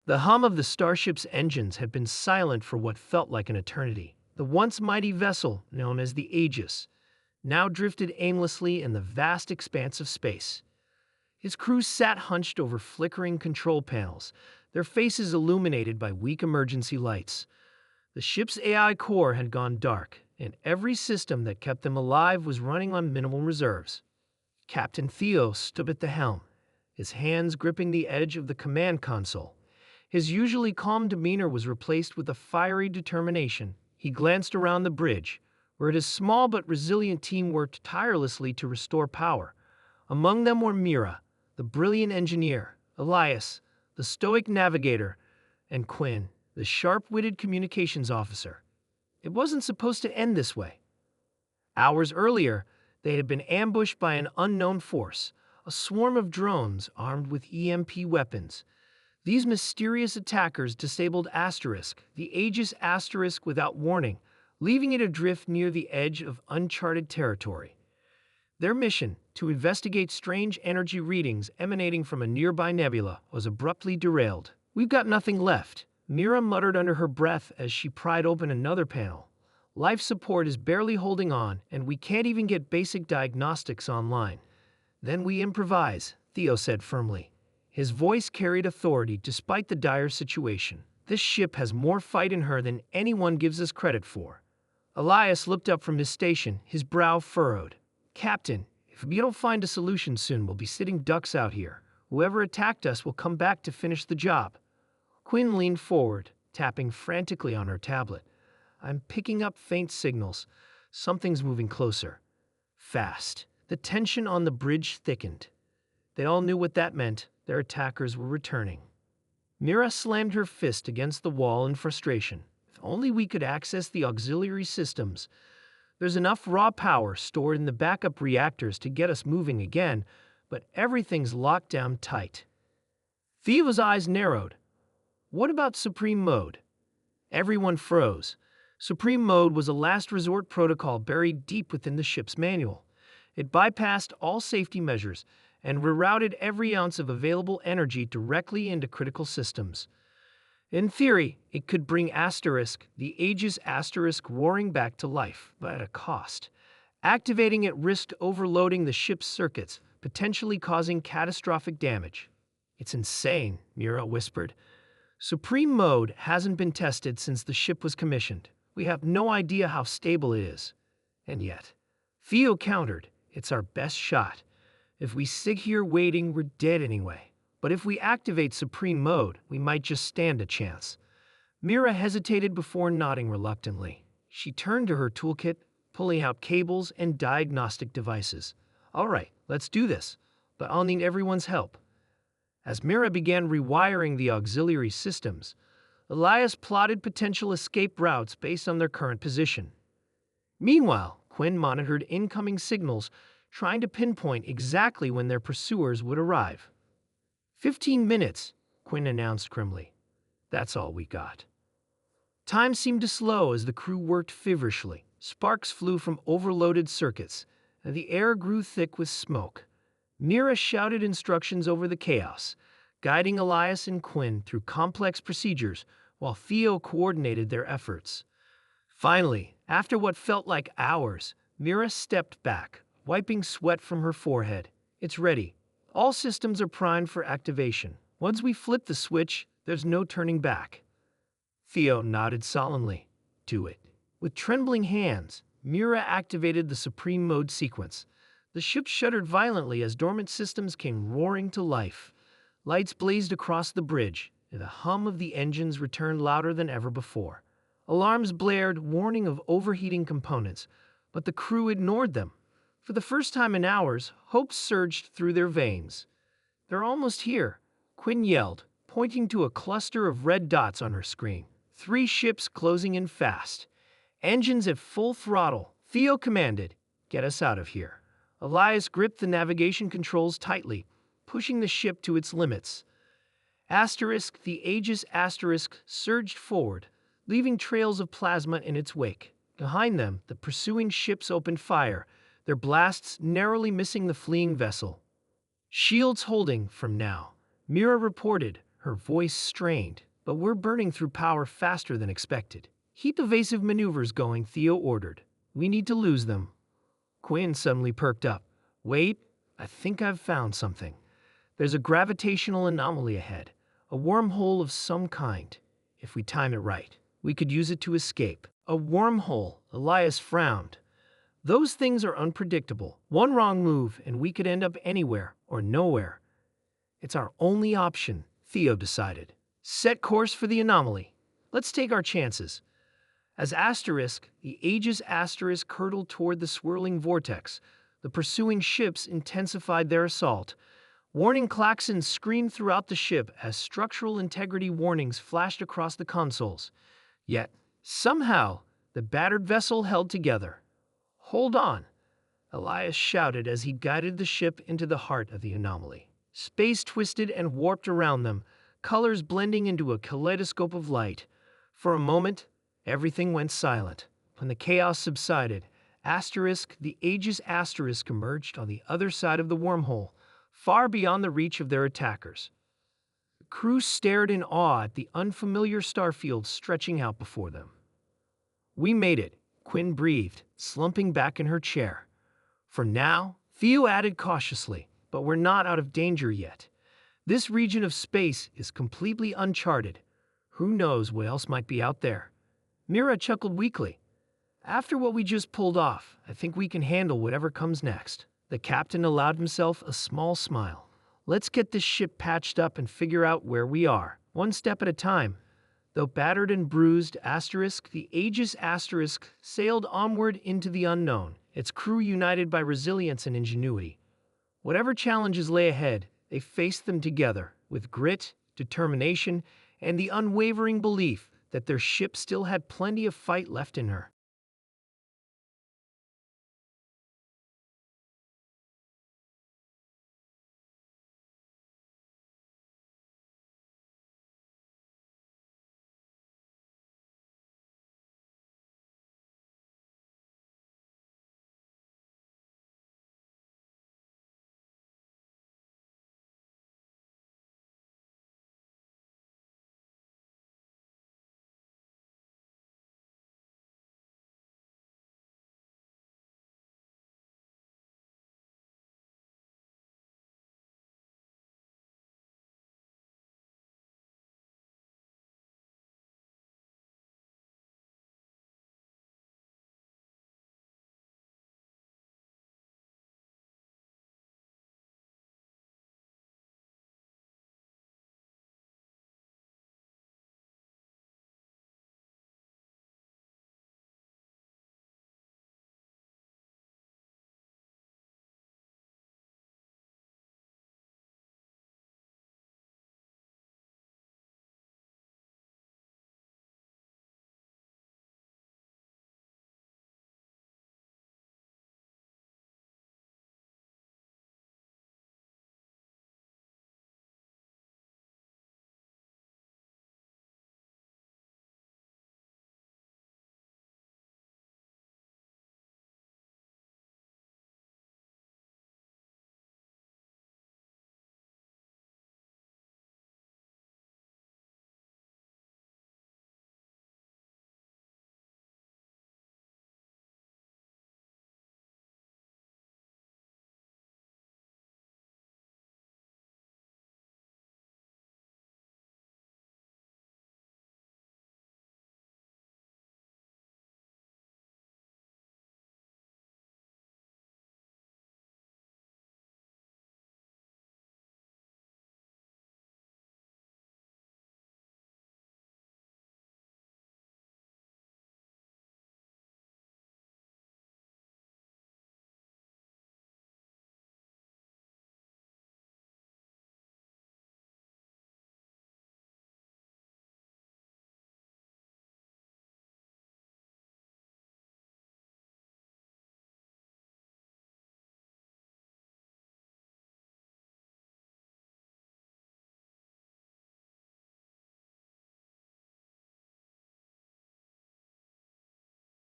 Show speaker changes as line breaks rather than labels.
The hum of the starship's engines had been silent for what felt like an eternity. The once mighty vessel, known as the Aegis, now drifted aimlessly in the vast expanse of space. His crew sat hunched over flickering control panels, their faces illuminated by weak emergency lights. The ship's AI core had gone dark, and every system that kept them alive was running on minimal reserves. Captain Theo stood at the helm, his hands gripping the edge of the command console. His usually calm demeanor was replaced with a fiery determination. He glanced around the bridge, where his small but resilient team worked tirelessly to restore power. Among them were Mira, the brilliant engineer, Elias, the stoic navigator, and Quinn, the sharp-witted communications officer. It wasn't supposed to end this way. Hours earlier, they had been ambushed by an unknown force, a swarm of drones armed with EMP weapons. These mysterious attackers disabled Asterisk, the Aegis Asterisk, without warning, leaving it adrift near the edge of uncharted territory. Their mission, to investigate strange energy readings emanating from a nearby nebula, was abruptly derailed. "We've got nothing left," Mira muttered under her breath as she pried open another panel. "Life support is barely holding on, and we can't even get basic diagnostics online." "Then we improvise," Theo said firmly. His voice carried authority despite the dire situation. "This ship has more fight in her than anyone gives us credit for." Elias looked up from his station, his brow furrowed. "Captain, if we don't find a solution soon, we'll be sitting ducks out here. Whoever attacked us will come back to finish the job." Quinn leaned forward, tapping frantically on her tablet. "I'm picking up faint signals. Something's moving closer. Fast." The tension on the bridge thickened. They all knew what that meant. Their attackers were returning. Mira slammed her fist against the wall in frustration. "If only we could access the auxiliary systems. There's enough raw power stored in the backup reactors to get us moving again, but everything's locked down tight." Theo's eyes narrowed. "What about Supreme Mode?" Everyone froze. Supreme Mode was a last resort protocol buried deep within the ship's manual. It bypassed all safety measures and rerouted every ounce of available energy directly into critical systems. In theory, it could bring Asterisk, the Aegis Asterisk, roaring back to life, but at a cost. Activating it risked overloading the ship's circuits, potentially causing catastrophic damage. "It's insane," Mira whispered. "Supreme Mode hasn't been tested since the ship was commissioned. We have no idea how stable it is." And yet, Theo countered, "It's our best shot. If we sit here waiting, we're dead anyway. But if we activate Supreme Mode, we might just stand a chance." Mira hesitated before nodding reluctantly. She turned to her toolkit, pulling out cables and diagnostic devices. "All right, let's do this, but I'll need everyone's help." As Mira began rewiring the auxiliary systems, Elias plotted potential escape routes based on their current position. Meanwhile, Quinn monitored incoming signals, trying to pinpoint exactly when their pursuers would arrive. 15 minutes, Quinn announced grimly. "That's all we got." Time seemed to slow as the crew worked feverishly. Sparks flew from overloaded circuits, and the air grew thick with smoke. Mira shouted instructions over the chaos, guiding Elias and Quinn through complex procedures while Theo coordinated their efforts. Finally, after what felt like hours, Mira stepped back, wiping sweat from her forehead. "It's ready. All systems are primed for activation. Once we flip the switch, there's no turning back." Theo nodded solemnly. "Do it." With trembling hands, Mira activated the Supreme Mode sequence. The ship shuddered violently as dormant systems came roaring to life. Lights blazed across the bridge, and the hum of the engines returned louder than ever before. Alarms blared, warning of overheating components, but the crew ignored them. For the first time in hours, hope surged through their veins. "They're almost here," Quinn yelled, pointing to a cluster of red dots on her screen. 3 ships closing in fast. "Engines at full throttle," Theo commanded. "Get us out of here." Elias gripped the navigation controls tightly, pushing the ship to its limits. Asterisk, the Aegis Asterisk, surged forward, leaving trails of plasma in its wake. Behind them, the pursuing ships opened fire, their blasts narrowly missing the fleeing vessel. "Shields holding, from now," Mira reported, her voice strained. "But we're burning through power faster than expected." "Keep evasive maneuvers going," Theo ordered. "We need to lose them." Quinn suddenly perked up. "Wait, I think I've found something. There's a gravitational anomaly ahead, a wormhole of some kind. If we time it right, we could use it to escape." "A wormhole," Elias frowned. "Those things are unpredictable. One wrong move and we could end up anywhere or nowhere." "It's our only option," Theo decided. "Set course for the anomaly. Let's take our chances." As the Aegis Asterisk hurtled toward the swirling vortex, the pursuing ships intensified their assault. Warning klaxons screamed throughout the ship as structural integrity warnings flashed across the consoles. Yet, somehow, the battered vessel held together. "Hold on," Elias shouted as he guided the ship into the heart of the anomaly. Space twisted and warped around them, colors blending into a kaleidoscope of light. For a moment, everything went silent. When the chaos subsided, the Aegis Asterisk emerged on the other side of the wormhole, far beyond the reach of their attackers. The crew stared in awe at the unfamiliar starfield stretching out before them. "We made it," Quinn breathed, slumping back in her chair. "For now," Theo added cautiously, "but we're not out of danger yet. This region of space is completely uncharted. Who knows what else might be out there?" Mira chuckled weakly. "After what we just pulled off, I think we can handle whatever comes next." The captain allowed himself a small smile. "Let's get this ship patched up and figure out where we are, one step at a time." Though battered and bruised, the Aegis Asterisk sailed onward into the unknown, its crew united by resilience and ingenuity. Whatever challenges lay ahead, they faced them together, with grit, determination, and the unwavering belief that their ship still had plenty of fight left in her.